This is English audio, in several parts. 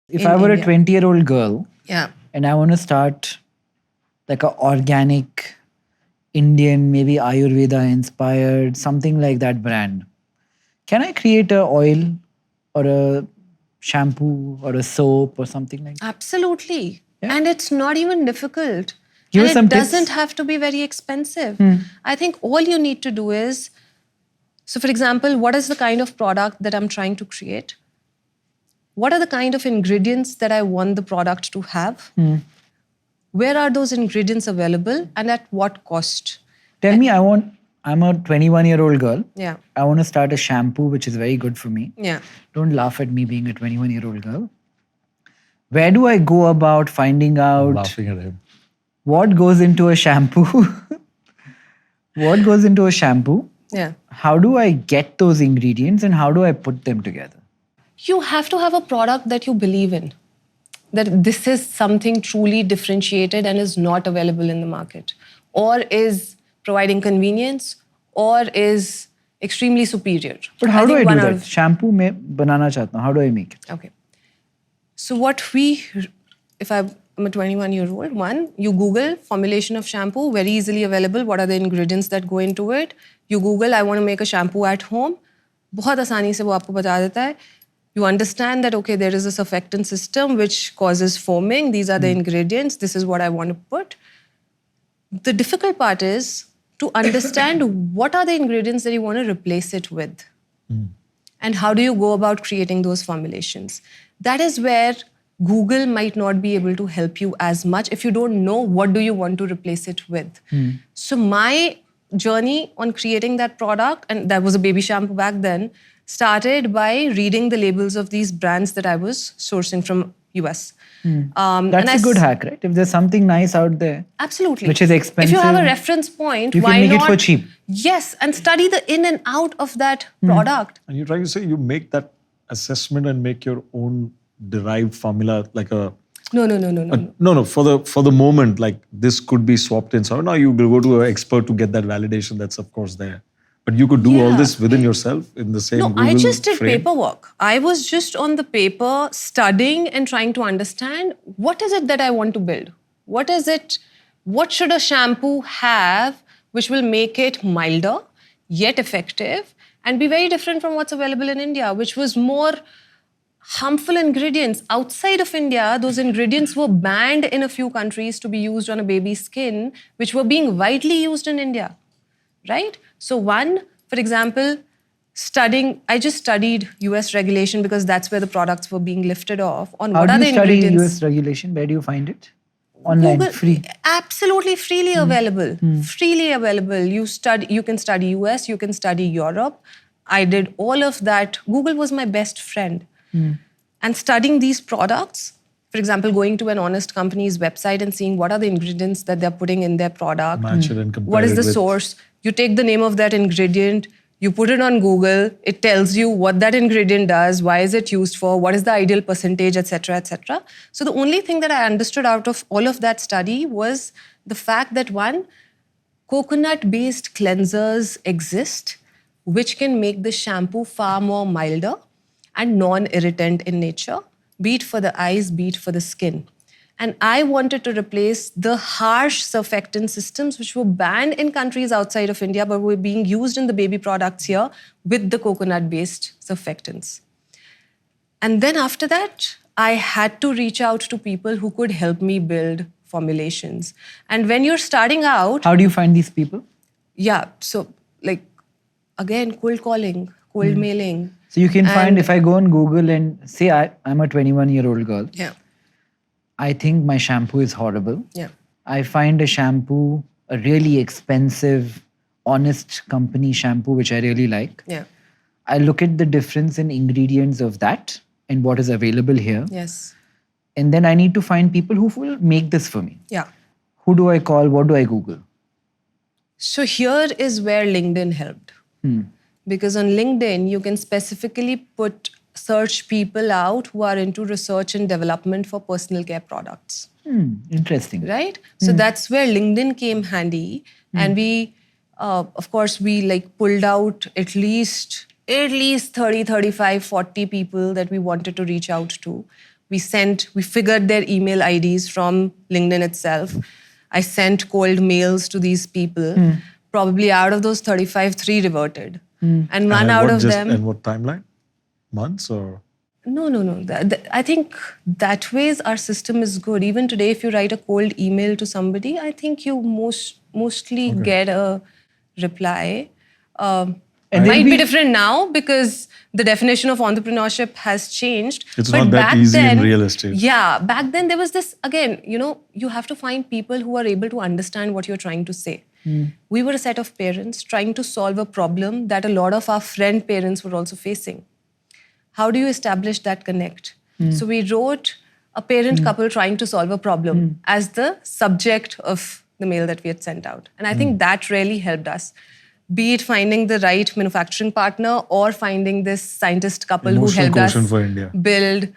If in I were India. a 20-year-old girl Yeah. and I want to start like a organic Indian, maybe Ayurveda inspired, something like that brand, can I create a oil or a shampoo or a soap or something like that? Absolutely. Yeah. And it's not even difficult. Give and us some it doesn't tips. have to be very expensive. I think all you need to do is, so for example, what is the kind of product that I'm trying to create? What are the kind of ingredients that I want the product to have? Where are those ingredients available and at what cost? Tell me, I'm a 21-year-old girl. Yeah. I want to start a shampoo, which is very good for me. Yeah. Don't laugh at me being a 21-year-old girl. Where do I go about finding out Laughing at him. what goes into a shampoo? What goes into a shampoo? Yeah. How do I get those ingredients and how do I put them together? You have to have a product that you believe in, that this is something truly differentiated and is not available in the market, or is providing convenience, or is extremely superior. But how do I think do one out that? of- Shampoo mein banana chahta hu. How do I make it? Okay. So if I'm a 21-year-old, one, you Google formulation of shampoo, very easily available. What are the ingredients that go into it? You Google, I want to make a shampoo at home. बहुत आसानी से वो आपको बता देता है. You understand that, okay, there is a surfactant system which causes foaming. These are the ingredients. This is what I want to put. The difficult part is to understand what are the ingredients that you want to replace it with. And how do you go about creating those formulations? That is where Google might not be able to help you as much if you don't know what do you want to replace it with. So my journey on creating that product, and that was a baby shampoo back then, started by reading the labels of these brands that I was sourcing from US. That's a good hack, right? If there's something nice out there, Absolutely. which is If you have a expensive, reference point, you can why make it not? for cheap. Yes, and study the in and out of that product. And you're trying to say you make that assessment and make your own derived formula like a No. no, for the moment, like this could be swapped in. So now you will go to an expert to get that validation. That's of course there. But you could do all Yeah. this within yourself in the same No, Google I just did frame. paperwork. I was just on the paper studying and trying to understand what is it that I want to build? What is it? What should a shampoo have which will make it milder, yet effective, and be very different from what's available in India, which was more harmful ingredients. Outside of India, those ingredients were banned in a few countries to be used on a baby's skin, which were being widely used in India, right? So one, for example, I just studied US regulation because that's where the products were being lifted off on How what do are you the study ingredients. US regulation? Where do you find it? Online, Google, free. absolutely freely available. Freely available. You can study US, you can study Europe. I did all of that. Google was my best friend. And studying these products, for example, going to an honest company's website and seeing what are the ingredients that they're putting in their product. Match it and compare What is it the with- source? You take the name of that ingredient, you put it on Google, it tells you what that ingredient does, why is it used for, what is the ideal percentage, etc., etc. So the only thing that I understood out of all of that study was the fact that one, coconut-based cleansers exist, which can make the shampoo far more milder and non-irritant in nature, be it for the eyes, be it for the skin. And I wanted to replace the harsh surfactant systems which were banned in countries outside of India but were being used in the baby products here with the coconut-based surfactants. And then after that, I had to reach out to people who could help me build formulations. And when you're starting out, How do you find these people? yeah, so like, again, cold calling, cold mailing. So you can find, And- if I go on Google and say I'm a 21-year-old girl, Yeah, I think my shampoo is horrible. yeah. I find a shampoo, a really expensive, honest company shampoo, which I really like. Yeah. I look at the difference in ingredients of that and what is available here. Yes. And then I need to find people who will make this for me. Yeah. Who do I call? What do I Google? So here is where LinkedIn helped. Because on LinkedIn, you can specifically search people out who are into research and development for personal care products. Interesting. Right? So that's where LinkedIn came handy. And we, of course, we like pulled out at least 30, 35, 40 people that we wanted to reach out to. We figured their email IDs from LinkedIn itself. I sent cold mails to these people. Probably out of those 35, 3 reverted. And one out of them... And what timeline? Months or? No. I think that ways our system is good. Even today, if you write a cold email to somebody, I think you mostly get a reply. It might be different now because the definition of entrepreneurship has changed. It's but not that back easy then, in real estate. Yeah, back then there was this, again, you have to find people who are able to understand what you're trying to say. We were a set of parents trying to solve a problem that a lot of our friend parents were also facing. How do you establish that connect? So we wrote a parent couple trying to solve a problem as the subject of the mail that we had sent out. And I think that really helped us. Be it finding the right manufacturing partner or finding this scientist couple who helped us for India. build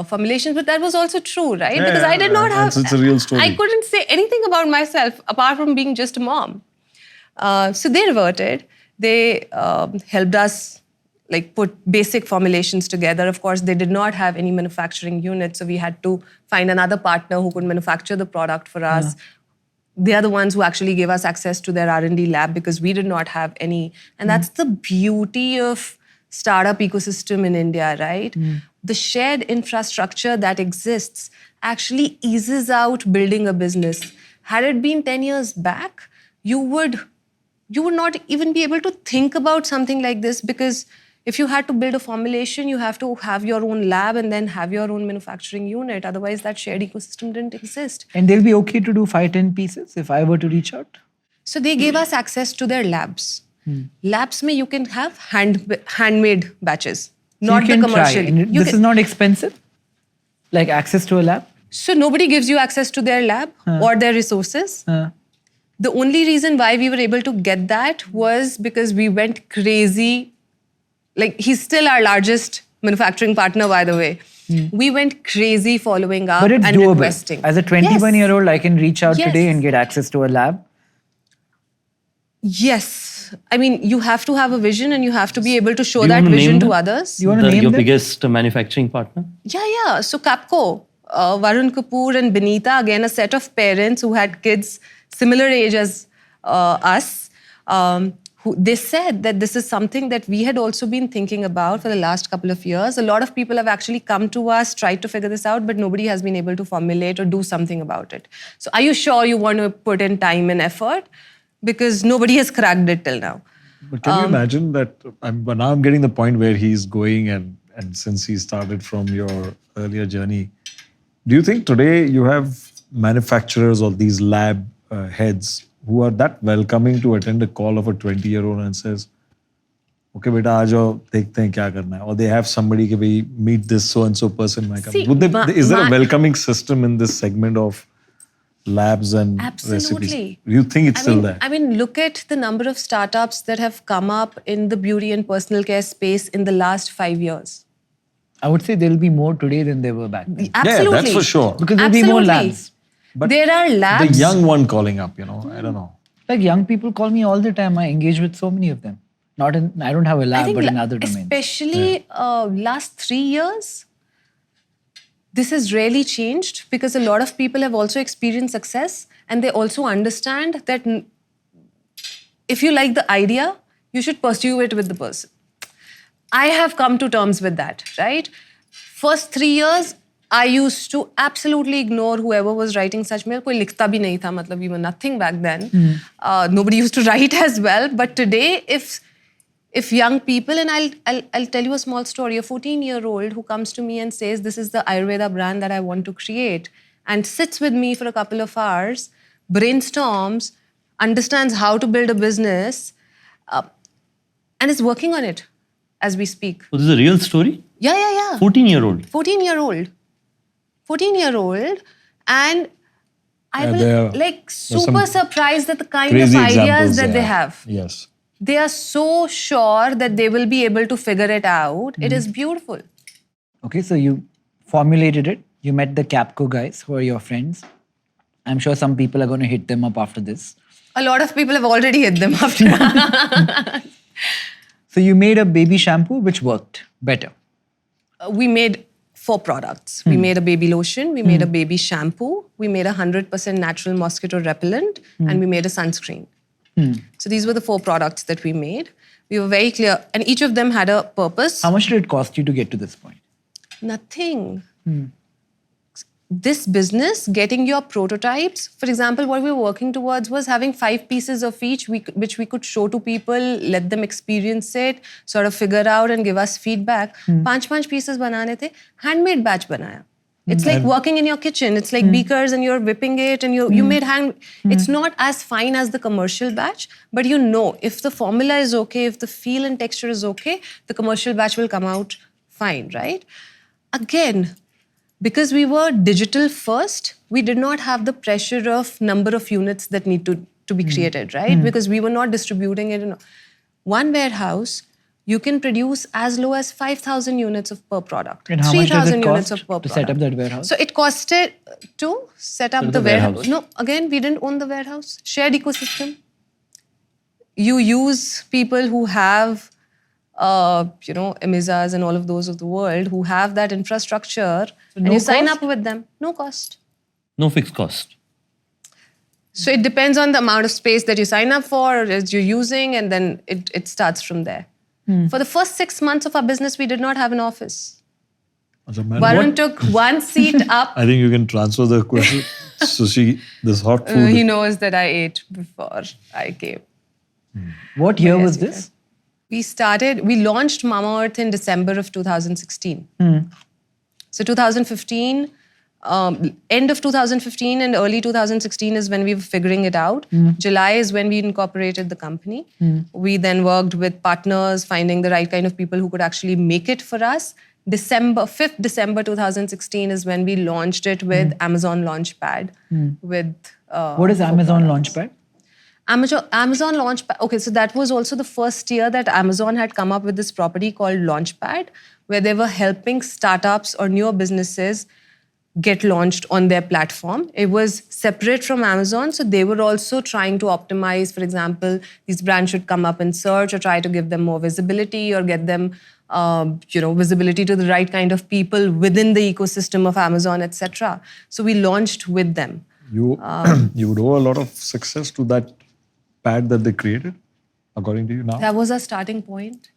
formulations. But that was also true, right? Because I did not have... It's a real story. I couldn't say anything about myself apart from being just a mom. So they reverted. They helped us put basic formulations together. Of course, they did not have any manufacturing unit, so we had to find another partner who could manufacture the product for us. They are the ones who actually gave us access to their R&D lab because we did not have any. And that's the beauty of startup ecosystem in India, right? The shared infrastructure that exists actually eases out building a business. Had it been 10 years back, you would not even be able to think about something like this because if you had to build a formulation, you have to have your own lab and then have your own manufacturing unit. Otherwise, that shared ecosystem didn't exist. And they'll be okay to do 5-10 pieces if I were to reach out? So they gave us access to their labs. Labs mein you can have handmade batches, not the commercial. This is not expensive? Like access to a lab? So nobody gives you access to their lab or their resources. The only reason why we were able to get that was because we went crazy. He's still our largest manufacturing partner, by the way. We went crazy following up and doable. requesting. As a 21-year-old, I can reach out Yes. today and get access to a lab? Yes. I mean, you have to have a vision and you have to be able to show Do you that wanna vision name to them? others. You want to name Your them? biggest manufacturing partner? Yeah. So Capco, Varun Kapoor and Benita, again, a set of parents who had kids similar age as us. They said that this is something that we had also been thinking about for the last couple of years. A lot of people have actually come to us, tried to figure this out, but nobody has been able to formulate or do something about it. So are you sure you want to put in time and effort? Because nobody has cracked it till now. But can you imagine that? Now I'm getting the point where he's going, and since he started from your earlier journey, do you think today you have manufacturers or these lab heads who are that welcoming to attend a call of a 20-year-old and says, okay, beta, aajo, dekhte hain kya karna hai. Or they have somebody ke bhai, meet this so-and-so person in my company. Is there a welcoming system in this segment of labs and recipes? Absolutely. Do you think it's still there? I mean, look at the number of startups that have come up in the beauty and personal care space in the last 5 years. I would say there'll be more today than there were back then. Absolutely. Yeah, that's for sure. Because there'll be more labs. But there are labs. the young one calling up, I don't know. Like young people call me all the time. I engage with so many of them. I don't have a lab, but in other domains. Especially last 3 years, this has really changed because a lot of people have also experienced success and they also understand that if you like the idea, you should pursue it with the person. I have come to terms with that, right? First 3 years, I used to absolutely ignore whoever was writing such mail. Koi likhta bhi nahi tha, matlab we were nothing back then. Nobody used to write as well. But today, if young people, and I'll tell you a small story, a 14-year-old who comes to me and says, this is the Ayurveda brand that I want to create, and sits with me for a couple of hours, brainstorms, understands how to build a business, and is working on it as we speak. So this is a real story? Yeah. 14-year-old? 14-year-old. And I there was super surprised at the kind of crazy ideas examples that they there. have. Yes. They are so sure that they will be able to figure it out. It is beautiful. Okay, so you formulated it. You met the Capco guys who are your friends. I'm sure some people are going to hit them up after this. A lot of people have already hit them after. So you made a baby shampoo which worked better. We made 4 products. We made a baby lotion, we made a baby shampoo, we made a 100% natural mosquito repellent, and we made a sunscreen. So these were the 4 products that we made. We were very clear, and each of them had a purpose. How much did it cost you to get to this point? Nothing. This business, getting your prototypes, for example, what we were working towards was having 5 pieces of each, which we could show to people, let them experience it, sort of figure out and give us feedback. 5 pieces banane the, handmade batch banaya. It's like working in your kitchen. It's like beakers and you're whipping it and you made It's not as fine as the commercial batch, but you know, if the formula is okay, if the feel and texture is okay, the commercial batch will come out fine, right? Again, because we were digital first, we did not have the pressure of number of units that need to be created, right? Because we were not distributing it in one warehouse. You can produce as low as 5,000 units of per product. And how much does it units cost of per to product. set up that warehouse? So it costed to set up the warehouse. No, again, we didn't own the warehouse. Shared ecosystem. You use people who have Amazas and all of those of the world who have that infrastructure, and you sign up with them. No cost. No fixed cost. So it depends on the amount of space that you sign up for, or as you're using, and then it starts from there. For the first 6 months of our business, we did not have an office. Varun took one seat up. I think you can transfer the question. So this hot food. He knows that I ate before I came. What year Yes, was we this? We launched Mamaearth in December of 2016. So 2015, end of 2015 and early 2016 is when we were figuring it out. July is when we incorporated the company. We then worked with partners, finding the right kind of people who could actually make it for us. 5th December 2016 is when we launched it with Amazon Launchpad. What is Amazon Launchpad? Amazon Launchpad. Okay, so that was also the first year that Amazon had come up with this property called Launchpad, where they were helping startups or newer businesses get launched on their platform. It was separate from Amazon, so they were also trying to optimize, for example, these brands should come up in search or try to give them more visibility or get them visibility to the right kind of people within the ecosystem of Amazon, etc. So we launched with them. You would owe a lot of success to that pad that they created, according to you now? That was our starting point.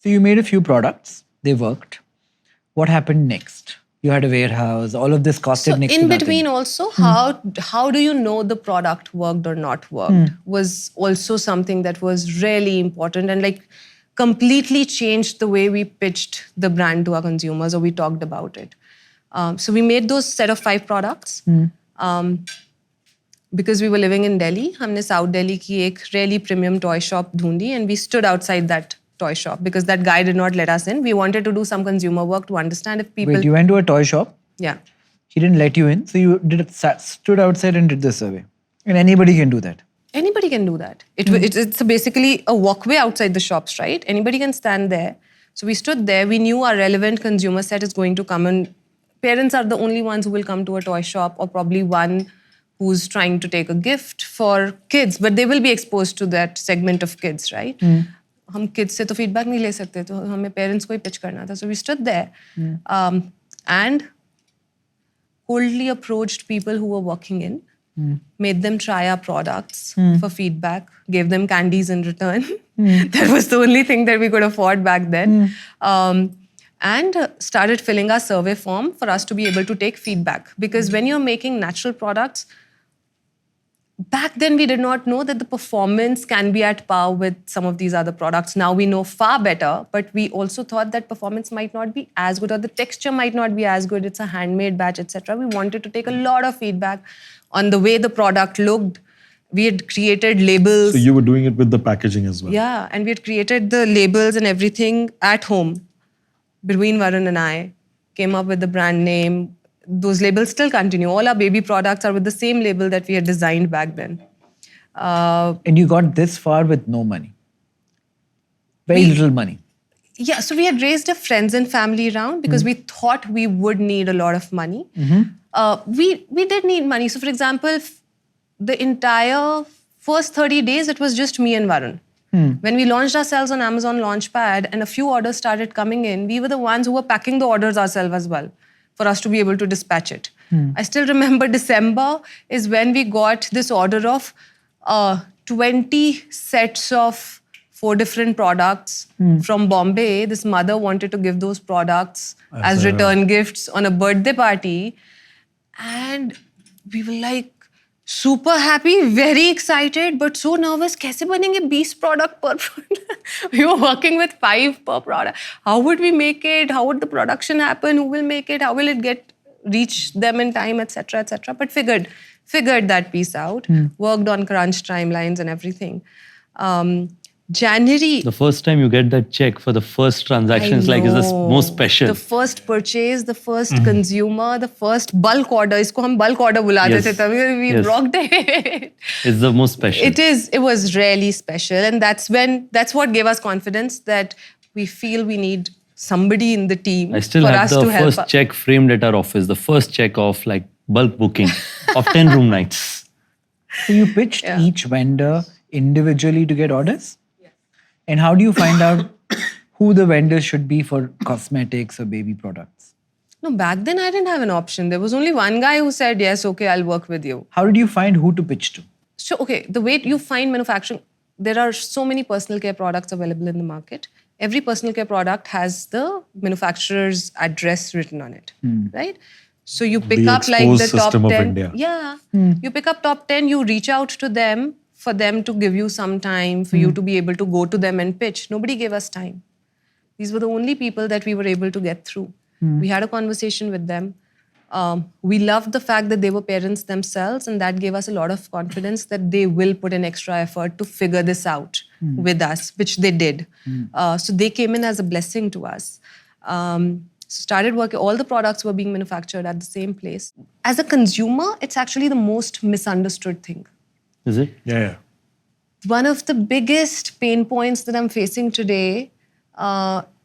So you made a few products. They worked. What happened next? You had a warehouse. All of this costed next to in nothing. between also, how do you know the product worked or not worked was also something that was really important and like completely changed the way we pitched the brand to our consumers or we talked about it. So we made those set of 5 products. Because we were living in Delhi, हमने South Delhi की एक really premium toy shop ढूंढी and we stood outside that toy shop because that guy did not let us in. We wanted to do some consumer work to understand if people... Wait, you went to a toy shop? Yeah. He didn't let you in, so you stood outside and did the survey. And anybody can do that. Anybody can do that. It's basically a walkway outside the shops, right? Anybody can stand there. So we stood there. We knew our relevant consumer set is going to come and parents are the only ones who will come to a toy shop or probably one who's trying to take a gift for kids, but they will be exposed to that segment of kids, right? हम kids से तो feedback नहीं ले सकते, तो हमें parents को ही pitch करना था. So we stood there and coldly approached people who were walking in, made them try our products for feedback, gave them candies in return. That was the only thing that we could afford back then. And started filling our survey form for us to be able to take feedback. Because when you're making natural products, back then we did not know that the performance can be at par with some of these other products. Now we know far better, but we also thought that performance might not be as good or the texture might not be as good. It's a handmade batch, etc. We wanted to take a lot of feedback on the way the product looked. We had created labels. So you were doing it with the packaging as well? Yeah, and we had created the labels and everything at home. Between Varun and I, came up with the brand name. Those labels still continue. All our baby products are with the same label that we had designed back then. And you got this far with no money. Very little money. Yeah, so we had raised a friends and family round because we thought we would need a lot of money. We did need money. So for example, the entire first 30 days, it was just me and Varun. When we launched ourselves on Amazon Launchpad and a few orders started coming in, we were the ones who were packing the orders ourselves as well for us to be able to dispatch it. I still remember December is when we got this order of 20 sets of 4 different products from Bombay. This mother wanted to give those products as return gifts on a birthday party. And we were like super happy, very excited, but so nervous. Kaise banenge 20 product per product? We were working with 5 per product. How would we make it? How would the production happen? Who will make it? How will it reach them in time, etc., etc. But figured that piece out. Worked on crunch timelines and everything. January. The first time you get that check for the first transaction is like is the most special. The first purchase, the first consumer, the first bulk order. Isko hum bulk order bula dete the. We rocked it. It's the most special. It was really special, and that's what gave us confidence that we feel we need somebody in the team I still for have us the to help first us. check framed at our office. The first check of like bulk booking of 10 room nights. So you pitched each vendor individually to get orders? Yes. And how do you find out who the vendors should be for cosmetics or baby products? No, back then I didn't have an option. There was only one guy who said, yes, okay, I'll work with you. How did you find who to pitch to? So, okay, the way you find manufacturing, there are so many personal care products available in the market. Every personal care product has the manufacturer's address written on it, right? So you pick The up like exposed the top system 10. of India. Yeah. You pick up top 10, you reach out to them for them to give you some time, for you to be able to go to them and pitch. Nobody gave us time. These were the only people that we were able to get through. We had a conversation with them. We loved the fact that they were parents themselves, and that gave us a lot of confidence that they will put an extra effort to figure this out with us, which they did. So they came in as a blessing to us. Started working, all the products were being manufactured at the same place. As a consumer, it's actually the most misunderstood thing. Is it? Yeah. One of the biggest pain points that I'm facing today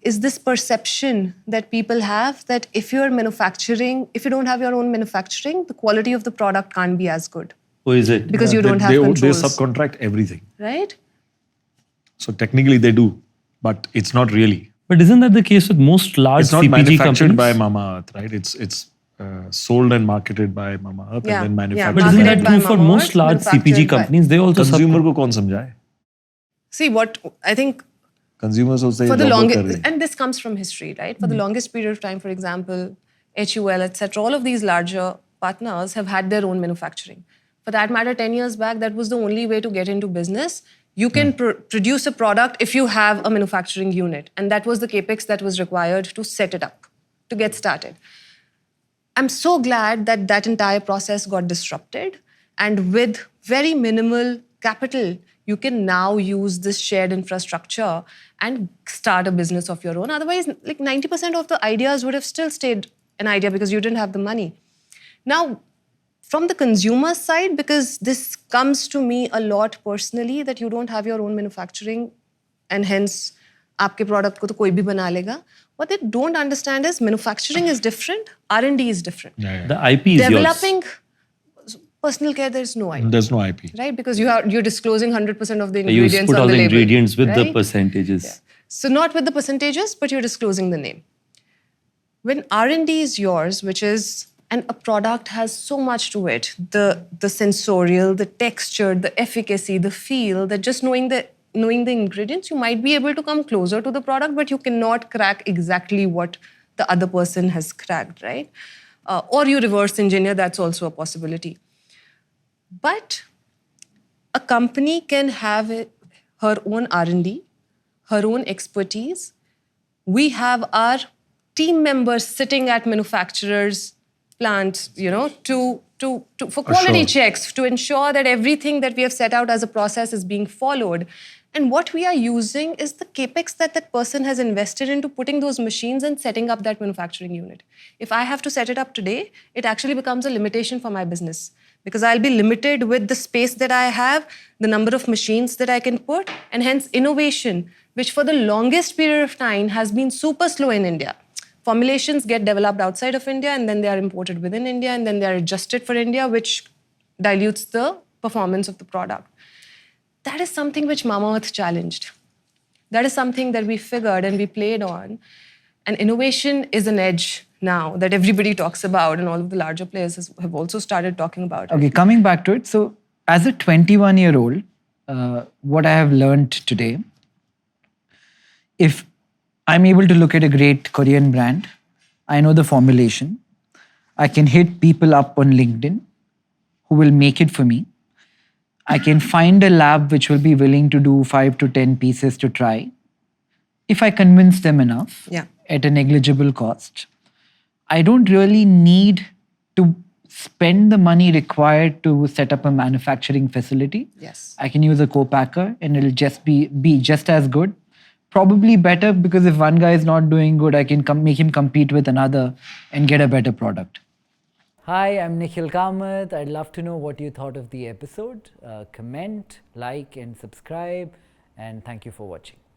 is this perception that people have that if you don't have your own manufacturing, the quality of the product can't be as good. Who is it? Because you don't have They controls. subcontract everything. Right? So technically they do, but it's not really. But isn't that the case with most large It's not CPG manufactured companies? by Mamaearth, right? It's sold and marketed by Mamaearth Yeah, and then yeah. manufactured But isn't by that Marketed by true for Mamaearth, most large manufactured CPG by- companies? They also consumer को कौन समझाए? See, what I think Consumers will say for the "Robot longest, कर रहे हैं." and this comes from history, right? For the longest period of time, for example, HUL, etc., all of these larger partners have had their own manufacturing. For that matter, 10 years back, that was the only way to get into business. You can produce a product if you have a manufacturing unit. And that was the capex that was required to set it up, to get started. I'm so glad that that entire process got disrupted. And with very minimal capital, you can now use this shared infrastructure and start a business of your own. Otherwise, like 90% of the ideas would have still stayed an idea because you didn't have the money. Now, from the consumer side, because this comes to me a lot personally, that you don't have your own manufacturing and hence आपके product को तो कोई भी बना लेगा. What they don't understand is manufacturing is different, R&D is different. The IP is Developing personal care, there's no IP. There's no IP. Right? Because you're disclosing 100% of the yours. You ingredients put on all the the label. ingredients with the right? percentages. So not with the percentages, but you're disclosing the name. When R&D is yours, which is, and a product has so much to it, the sensorial, the texture, the efficacy, the feel, that just knowing the ingredients, you might be able to come closer to the product, but you cannot crack exactly what the other person has cracked, right? Or you reverse engineer, that's also a possibility. But a company can have her own R&D, her own expertise. We have our team members sitting at manufacturers' plants, for quality checks, to ensure that everything that we have set out as a process is being followed. And what we are using is the capex that person has invested into putting those machines and setting up that manufacturing unit. If I have to set it up today, it actually becomes a limitation for my business because I'll be limited with the space that I have, the number of machines that I can put, and hence innovation, which for the longest period of time has been super slow in India. Formulations get developed outside of India and then they are imported within India and then they are adjusted for India, which dilutes the performance of the product. that is something which Mamaearth challenged. That is something that we figured and we played on. And innovation is an edge now that everybody talks about, and all of the larger players have also started talking about it. Okay, coming back to it. So, as a 21-year-old, what I have learned today, if I'm able to look at a great Korean brand, I know the formulation, I can hit people up on LinkedIn who will make it for me. I can find a lab which will be willing to do 5 to 10 pieces to try. If I convince them enough Yeah. at a negligible cost, I don't really need to spend the money required to set up a manufacturing facility. Yes. I can use a co-packer and it'll just be just as good. Probably better, because if one guy is not doing good, I can make him compete with another and get a better product. Hi, I'm Nikhil Kamath. I'd love to know what you thought of the episode. Comment, like and subscribe, and thank you for watching.